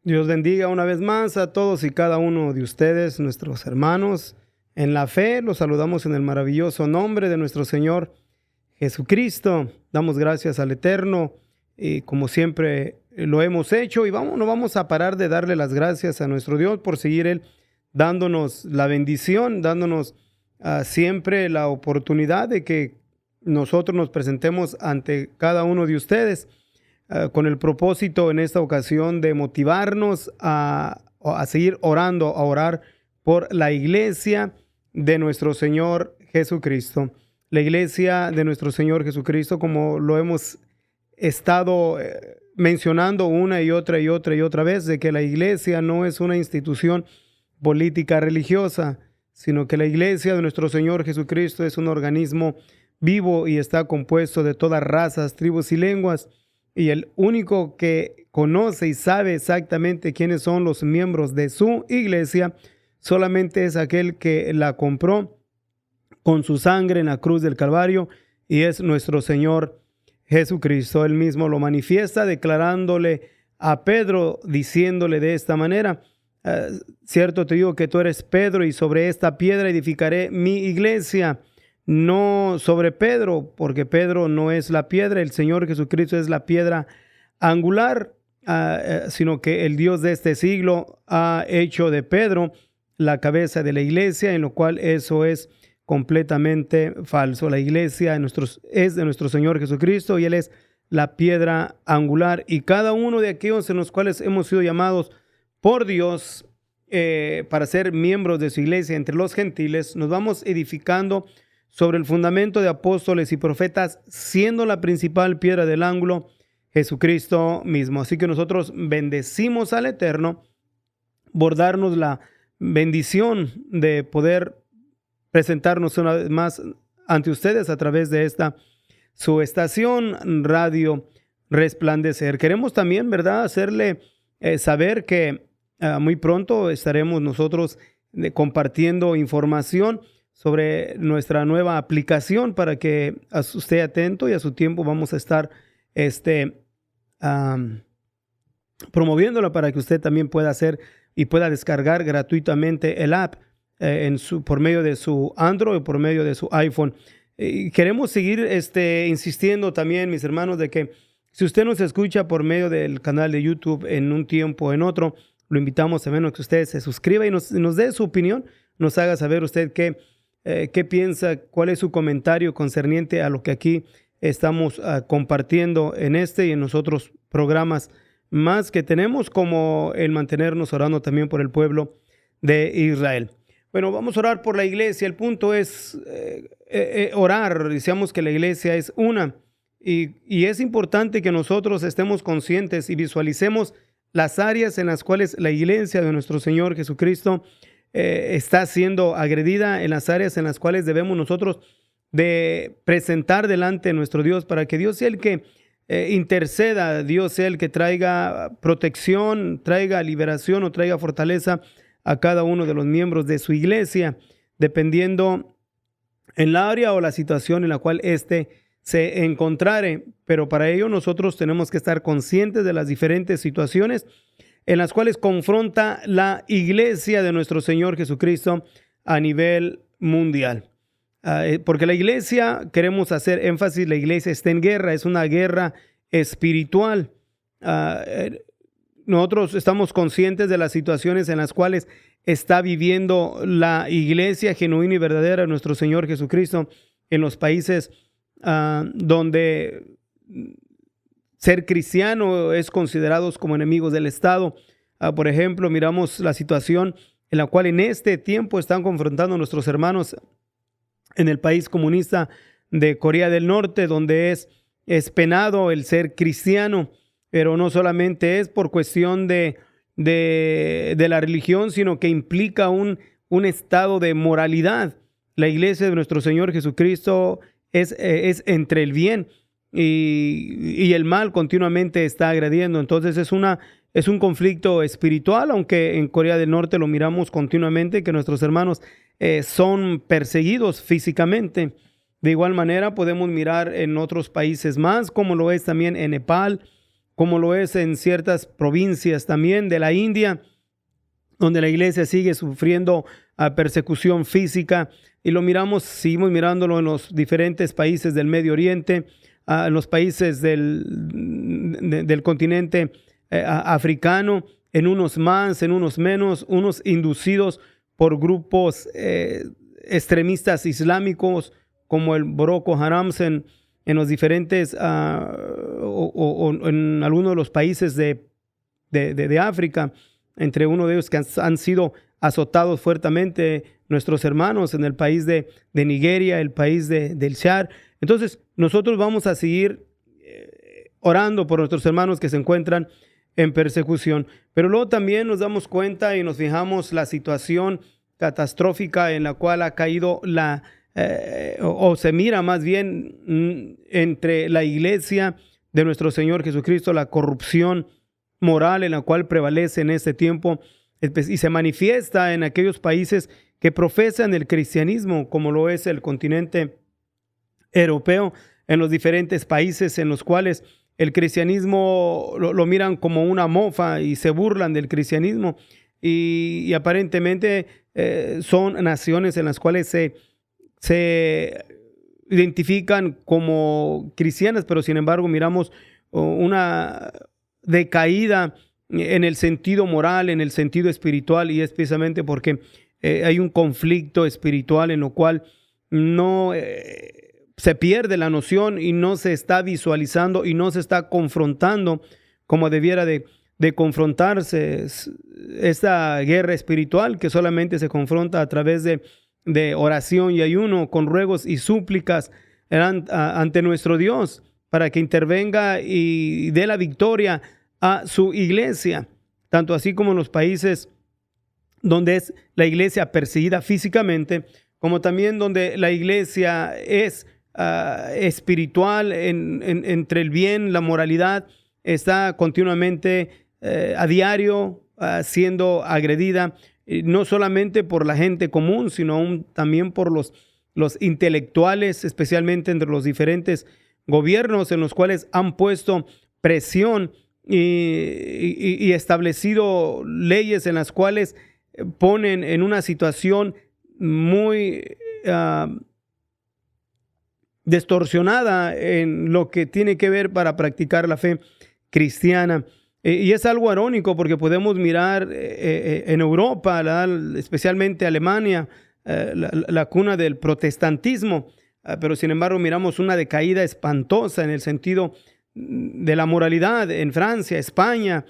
Dios bendiga una vez más a todos y cada uno de ustedes, nuestros hermanos. En la fe los saludamos en el maravilloso nombre de nuestro Señor Jesucristo. Damos gracias al Eterno y como siempre lo hemos hecho y no vamos a parar de darle las gracias a nuestro Dios por seguir Él dándonos la bendición, dándonos siempre la oportunidad de que nosotros nos presentemos ante cada uno de ustedes. Con el propósito en esta ocasión de motivarnos a seguir orando, a orar por la iglesia de nuestro Señor Jesucristo. La iglesia de nuestro Señor Jesucristo, como lo hemos estado mencionando una y otra vez, de que la iglesia no es una institución política religiosa, sino que la iglesia de nuestro Señor Jesucristo es un organismo vivo y está compuesto de todas razas, tribus y lenguas. Y el único que conoce y sabe exactamente quiénes son los miembros de su iglesia solamente es aquel que la compró con su sangre en la cruz del Calvario, y es nuestro Señor Jesucristo. Él mismo lo manifiesta declarándole a Pedro, diciéndole de esta manera: cierto te digo que tú eres Pedro, y sobre esta piedra edificaré mi iglesia. No sobre Pedro, porque Pedro no es la piedra, el Señor Jesucristo es la piedra angular, sino que el Dios de este siglo ha hecho de Pedro la cabeza de la iglesia, en lo cual eso es completamente falso. La iglesia es de nuestro Señor Jesucristo y Él es la piedra angular, y cada uno de aquellos en los cuales hemos sido llamados por Dios para ser miembros de su iglesia entre los gentiles, nos vamos edificando sobre el fundamento de apóstoles y profetas, siendo la principal piedra del ángulo Jesucristo mismo. Así que nosotros bendecimos al Eterno por darnos la bendición de poder presentarnos una vez más ante ustedes a través de esta su estación Radio Resplandecer. Queremos también, ¿verdad?, hacerle saber que muy pronto estaremos nosotros compartiendo información sobre nuestra nueva aplicación, para que esté atento, y a su tiempo vamos a estar promoviéndola para que usted también pueda hacer y pueda descargar gratuitamente el app por medio de su Android o por medio de su iPhone. Queremos seguir insistiendo también, mis hermanos, de que si usted nos escucha por medio del canal de YouTube en un tiempo o en otro, lo invitamos también a que usted se suscriba y nos dé su opinión, nos haga saber usted qué piensa, cuál es su comentario concerniente a lo que aquí estamos compartiendo en y en los otros programas más que tenemos, como el mantenernos orando también por el pueblo de Israel. Bueno, vamos a orar por la iglesia. El punto es orar. Decíamos que la iglesia es una, y es importante que nosotros estemos conscientes y visualicemos las áreas en las cuales la iglesia de nuestro Señor Jesucristo está siendo agredida, en las áreas en las cuales debemos nosotros de presentar delante de nuestro Dios, para que Dios sea el que interceda, Dios sea el que traiga protección, traiga liberación o traiga fortaleza a cada uno de los miembros de su iglesia, dependiendo en la área o la situación en la cual se encontrare. Pero para ello nosotros tenemos que estar conscientes de las diferentes situaciones en las cuales confronta la iglesia de nuestro Señor Jesucristo a nivel mundial. Porque la iglesia, queremos hacer énfasis, la iglesia está en guerra, es una guerra espiritual. Nosotros estamos conscientes de las situaciones en las cuales está viviendo la iglesia genuina y verdadera de nuestro Señor Jesucristo en los países donde ser cristiano es considerado como enemigos del Estado. Por ejemplo, miramos la situación en la cual en este tiempo están confrontando a nuestros hermanos en el país comunista de Corea del Norte, donde es penado el ser cristiano, pero no solamente es por cuestión de la religión, sino que implica un estado de moralidad. La iglesia de nuestro Señor Jesucristo es entre el bien y el mal continuamente está agrediendo. Entonces es un conflicto espiritual, aunque en Corea del Norte lo miramos continuamente, que nuestros hermanos son perseguidos físicamente. De igual manera podemos mirar en otros países más, como lo es también en Nepal, como lo es en ciertas provincias también de la India, donde la iglesia sigue sufriendo persecución física, y seguimos mirándolo en los diferentes países del Medio Oriente, en los países del continente africano, en unos más, en unos menos, unos inducidos por grupos extremistas islámicos como el Boko Haram en los diferentes o en algunos de los países de África, entre uno de ellos que han sido azotados fuertemente nuestros hermanos en el país de Nigeria, el país del Chad. Entonces nosotros vamos a seguir orando por nuestros hermanos que se encuentran en persecución, pero luego también nos damos cuenta y nos fijamos la situación catastrófica en la cual ha caído o se mira más bien entre la iglesia de nuestro Señor Jesucristo, la corrupción moral en la cual prevalece en este tiempo y se manifiesta en aquellos países que profesan el cristianismo, como lo es el continente europeo, en los diferentes países en los cuales el cristianismo lo miran como una mofa y se burlan del cristianismo, y aparentemente son naciones en las cuales se identifican como cristianas, pero sin embargo miramos una decaída en el sentido moral, en el sentido espiritual, y es precisamente porque hay un conflicto espiritual en lo cual no se pierde la noción y no se está visualizando y no se está confrontando como debiera de confrontarse esta guerra espiritual, que solamente se confronta a través de oración y ayuno, con ruegos y súplicas ante nuestro Dios, para que intervenga y dé la victoria a su iglesia, tanto así como en los países donde es la iglesia perseguida físicamente, como también donde la iglesia es espiritual, entre el bien, la moralidad, está continuamente a diario siendo agredida, no solamente por la gente común, sino también por los intelectuales, especialmente entre los diferentes gobiernos en los cuales han puesto presión y establecido leyes en las cuales ponen en una situación muy distorsionada en lo que tiene que ver para practicar la fe cristiana. Y es algo irónico porque podemos mirar en Europa, especialmente Alemania, la cuna del protestantismo, pero sin embargo miramos una decaída espantosa en el sentido de la moralidad en Francia, España,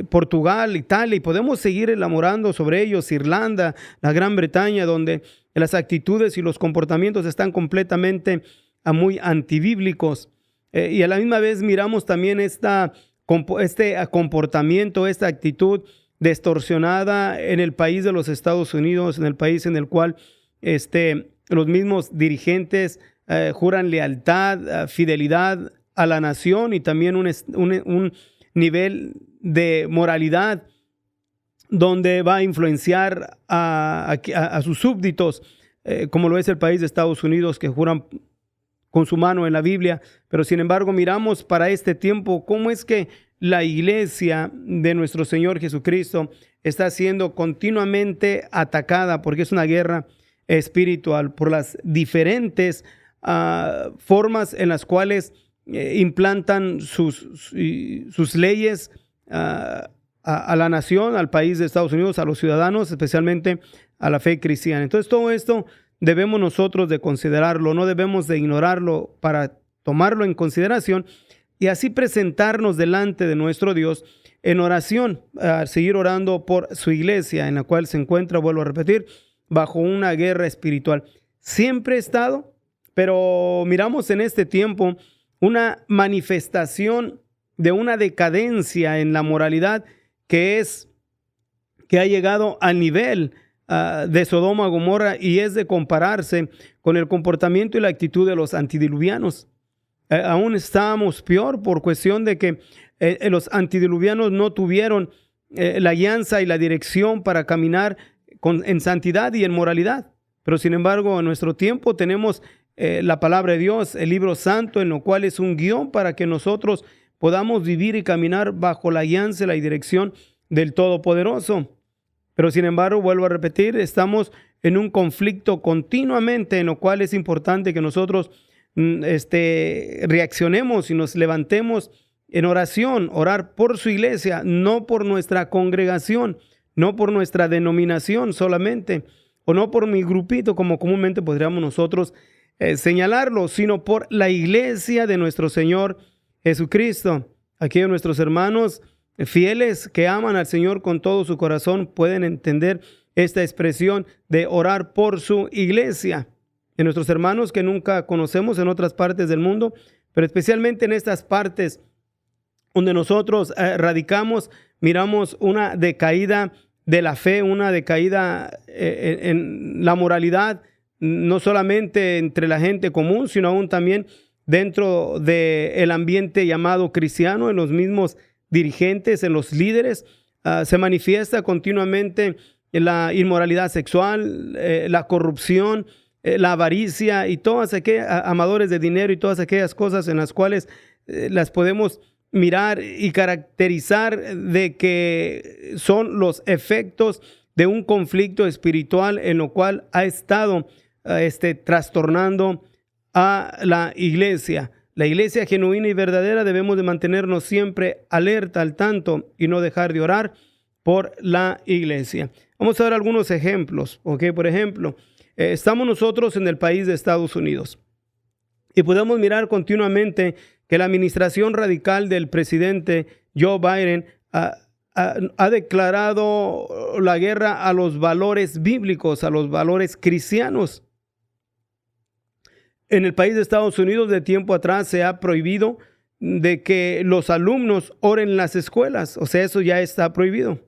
Portugal, Italia, y podemos seguir elaborando sobre ellos, Irlanda, la Gran Bretaña, donde las actitudes y los comportamientos están completamente muy antibíblicos. Y a la misma vez miramos también este comportamiento, esta actitud distorsionada en el país de los Estados Unidos, en el país en el cual los mismos dirigentes juran lealtad, fidelidad a la nación, y también un nivel de moralidad donde va a influenciar a sus súbditos, como lo es el país de Estados Unidos, que juran con su mano en la Biblia. Pero sin embargo miramos para este tiempo cómo es que la iglesia de nuestro Señor Jesucristo está siendo continuamente atacada, porque es una guerra espiritual por las diferentes formas en las cuales implantan sus leyes a la nación, al país de Estados Unidos, a los ciudadanos, especialmente a la fe cristiana. Entonces todo esto debemos nosotros de considerarlo, no debemos de ignorarlo, para tomarlo en consideración y así presentarnos delante de nuestro Dios en oración, a seguir orando por su iglesia, en la cual se encuentra, vuelvo a repetir, bajo una guerra espiritual. Siempre ha estado, pero miramos en este tiempo una manifestación de una decadencia en la moralidad que ha llegado al nivel de Sodoma y Gomorra, y es de compararse con el comportamiento y la actitud de los antidiluvianos. Aún estamos peor por cuestión de que los antidiluvianos no tuvieron la guianza y la dirección para caminar en santidad y en moralidad. Pero sin embargo, en nuestro tiempo tenemos la palabra de Dios, el libro santo, en lo cual es un guión para que nosotros podamos vivir y caminar bajo la guianza y la dirección del Todopoderoso. Pero sin embargo, vuelvo a repetir, estamos en un conflicto continuamente, en lo cual es importante que nosotros reaccionemos y nos levantemos en oración, orar por su iglesia, no por nuestra congregación, no por nuestra denominación solamente, o no por mi grupito, como comúnmente podríamos nosotros señalarlo, sino por la iglesia de nuestro Señor Jesucristo. Aquellos nuestros hermanos fieles que aman al Señor con todo su corazón pueden entender esta expresión de orar por su iglesia. De nuestros hermanos que nunca conocemos en otras partes del mundo, pero especialmente en estas partes donde nosotros radicamos, miramos una decaída de la fe, una decaída en la moralidad, no solamente entre la gente común, sino aún también dentro del ambiente llamado cristiano, en los mismos dirigentes, en los líderes. Se manifiesta continuamente la inmoralidad sexual, la corrupción, la avaricia y todas aquellas amadores de dinero y todas aquellas cosas en las cuales las podemos mirar y caracterizar de que son los efectos de un conflicto espiritual en lo cual ha estado trastornando a la iglesia. La iglesia genuina y verdadera debemos de mantenernos siempre alerta, al tanto y no dejar de orar por la iglesia. Vamos a ver algunos ejemplos, ¿ok? Por ejemplo, estamos nosotros en el país de Estados Unidos y podemos mirar continuamente que la administración radical del presidente Joe Biden ha declarado la guerra a los valores bíblicos, a los valores cristianos. En el país de Estados Unidos de tiempo atrás se ha prohibido de que los alumnos oren en las escuelas, o sea, eso ya está prohibido.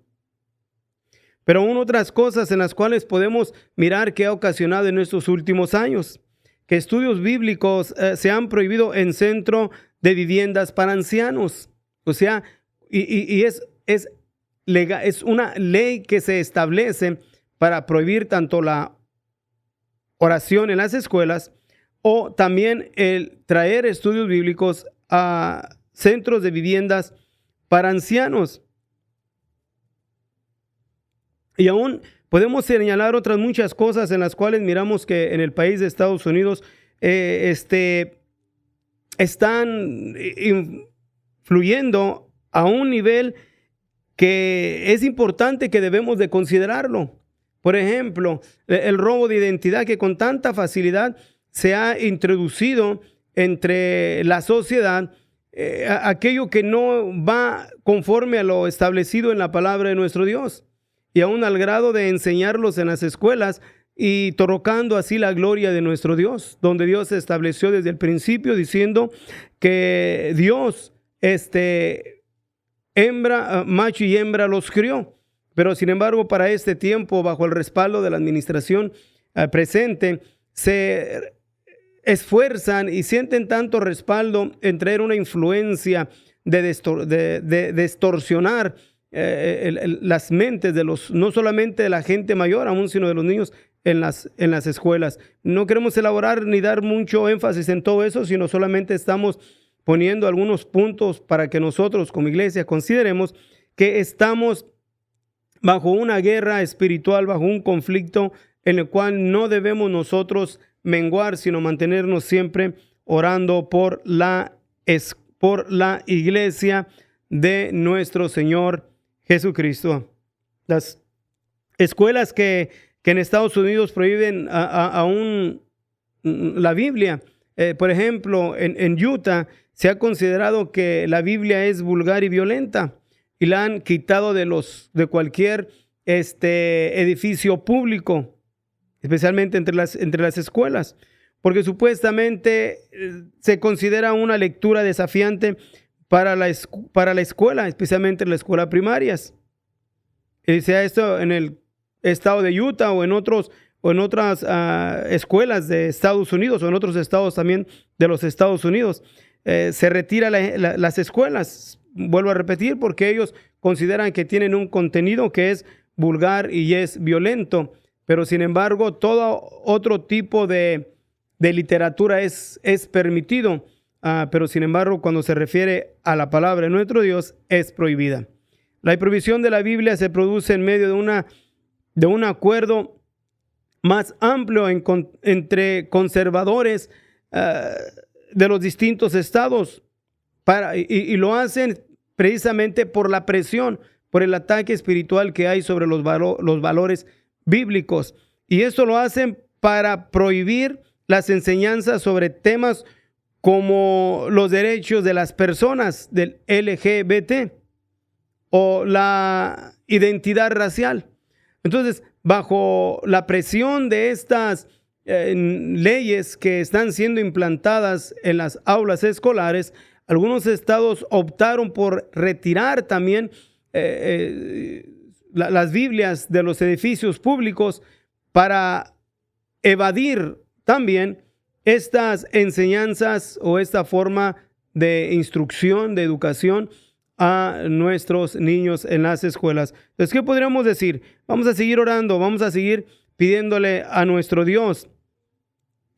Pero aún otras cosas en las cuales podemos mirar que ha ocasionado en estos últimos años, que estudios bíblicos se han prohibido en centro de viviendas para ancianos. O sea, es una ley que se establece para prohibir tanto la oración en las escuelas o también el traer estudios bíblicos a centros de viviendas para ancianos. Y aún podemos señalar otras muchas cosas en las cuales miramos que en el país de Estados Unidos están influyendo a un nivel que es importante, que debemos de considerarlo. Por ejemplo, el robo de identidad que con tanta facilidad se ha introducido entre la sociedad, aquello que no va conforme a lo establecido en la palabra de nuestro Dios, y aún al grado de enseñarlos en las escuelas y trocando así la gloria de nuestro Dios, donde Dios se estableció desde el principio diciendo que Dios, macho y hembra los crió. Pero sin embargo, para este tiempo, bajo el respaldo de la administración presente, se esfuerzan y sienten tanto respaldo en traer una influencia de distorsionar las mentes de no solamente de la gente mayor aún, sino de los niños en las escuelas. No queremos elaborar ni dar mucho énfasis en todo eso, sino solamente estamos poniendo algunos puntos para que nosotros como iglesia consideremos que estamos bajo una guerra espiritual, bajo un conflicto en el cual no debemos nosotros menguar, sino mantenernos siempre orando por la iglesia de nuestro Señor Jesucristo. Las escuelas que en Estados Unidos prohíben aún la Biblia. Por ejemplo, en Utah se ha considerado que la Biblia es vulgar y violenta y la han quitado de cualquier edificio público, especialmente entre las escuelas, porque supuestamente se considera una lectura desafiante para la escuela, especialmente en la escuela primarias. Y sea esto en el estado de Utah o en otras escuelas de Estados Unidos o en otros estados también de los Estados Unidos. Se retira las escuelas, vuelvo a repetir, porque ellos consideran que tienen un contenido que es vulgar y es violento, pero sin embargo todo otro tipo de literatura es permitido. pero sin embargo, cuando se refiere a la palabra de nuestro Dios, es prohibida. La prohibición de la Biblia se produce en medio de un acuerdo más amplio entre conservadores de los distintos estados, y lo hacen precisamente por la presión, por el ataque espiritual que hay sobre los valores bíblicos. Y esto lo hacen para prohibir las enseñanzas sobre temas como los derechos de las personas del LGBT o la identidad racial. Entonces, bajo la presión de estas leyes que están siendo implantadas en las aulas escolares, algunos estados optaron por retirar también las Biblias de los edificios públicos para evadir también estas enseñanzas o esta forma de instrucción, de educación a nuestros niños en las escuelas. Entonces, ¿qué podríamos decir? Vamos a seguir orando, vamos a seguir pidiéndole a nuestro Dios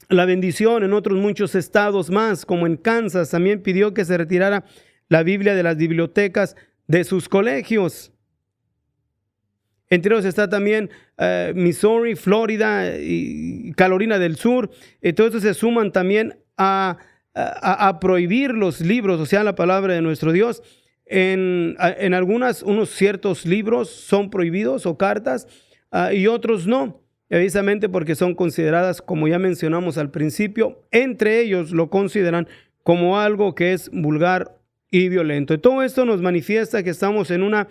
la bendición. En otros muchos estados más, como en Kansas, también pidió que se retirara la Biblia de las bibliotecas de sus colegios. Entre ellos está también Missouri, Florida y Carolina del Sur. Entonces se suman también a prohibir los libros, o sea, la palabra de nuestro Dios. En unos ciertos libros son prohibidos o cartas y otros no, precisamente porque son consideradas, como ya mencionamos al principio, entre ellos lo consideran como algo que es vulgar y violento. Y todo esto nos manifiesta que estamos en una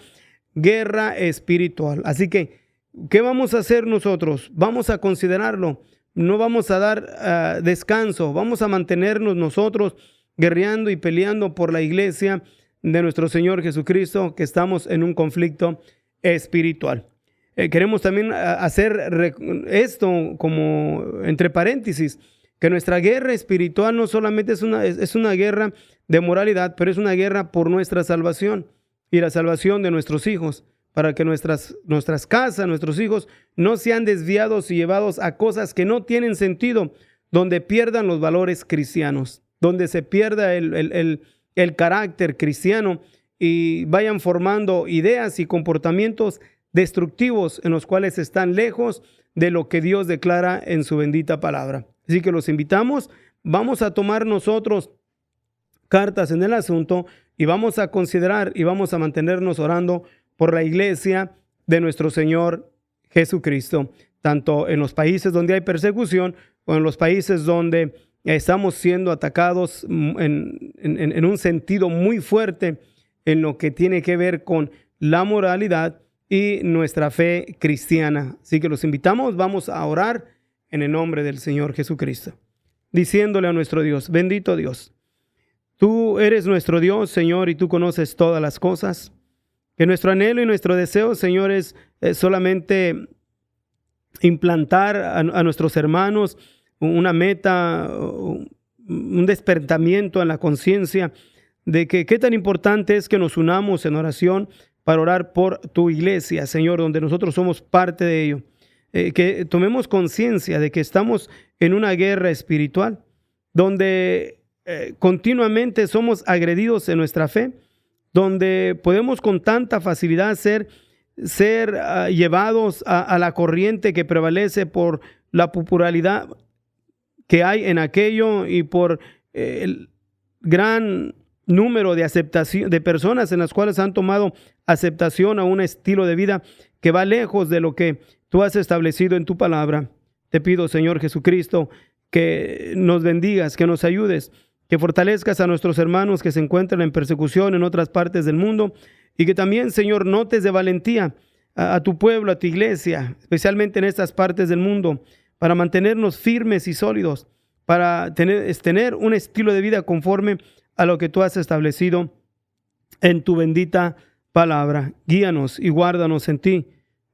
guerra espiritual. Así que, ¿qué vamos a hacer nosotros? Vamos a considerarlo. No vamos a dar descanso. Vamos a mantenernos nosotros guerreando y peleando por la iglesia de nuestro Señor Jesucristo, que estamos en un conflicto espiritual. Queremos también hacer esto como entre paréntesis, que nuestra guerra espiritual no solamente es una guerra de moralidad, pero es una guerra por nuestra salvación y la salvación de nuestros hijos, para que nuestras casas, nuestros hijos no sean desviados y llevados a cosas que no tienen sentido, donde pierdan los valores cristianos, donde se pierda el carácter cristiano y vayan formando ideas y comportamientos destructivos en los cuales están lejos de lo que Dios declara en su bendita palabra. Así que los invitamos, vamos a tomar nosotros cartas en el asunto y vamos a considerar y vamos a mantenernos orando por la iglesia de nuestro Señor Jesucristo, tanto en los países donde hay persecución o en los países donde estamos siendo atacados en un sentido muy fuerte en lo que tiene que ver con la moralidad y nuestra fe cristiana. Así que los invitamos, vamos a orar en el nombre del Señor Jesucristo, diciéndole a nuestro Dios: bendito Dios, tú eres nuestro Dios, Señor, y tú conoces todas las cosas. Que nuestro anhelo y nuestro deseo, Señor, es solamente implantar a nuestros hermanos una meta, un despertamiento en la conciencia de que qué tan importante es que nos unamos en oración para orar por tu iglesia, Señor, donde nosotros somos parte de ello. Que tomemos conciencia de que estamos en una guerra espiritual, donde continuamente somos agredidos en nuestra fe, donde podemos con tanta facilidad ser llevados a la corriente que prevalece por la popularidad que hay en aquello y por el gran número de aceptación de personas en las cuales han tomado aceptación a un estilo de vida que va lejos de lo que tú has establecido en tu palabra. Te pido, Señor Jesucristo, que nos bendigas, que nos ayudes, que fortalezcas a nuestros hermanos que se encuentran en persecución en otras partes del mundo y que también, Señor, notes de valentía a tu pueblo, a tu iglesia, especialmente en estas partes del mundo, para mantenernos firmes y sólidos, para tener un estilo de vida conforme a lo que tú has establecido en tu bendita palabra. Guíanos y guárdanos en ti,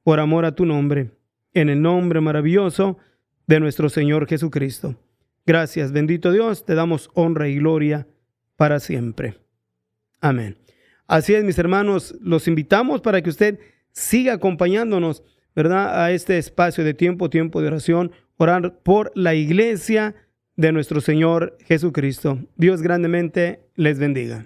por amor a tu nombre, en el nombre maravilloso de nuestro Señor Jesucristo. Gracias, bendito Dios, te damos honra y gloria para siempre. Amén. Así es, mis hermanos, los invitamos para que usted siga acompañándonos, ¿verdad?, a este espacio de tiempo de oración, orar por la iglesia de nuestro Señor Jesucristo. Dios grandemente les bendiga.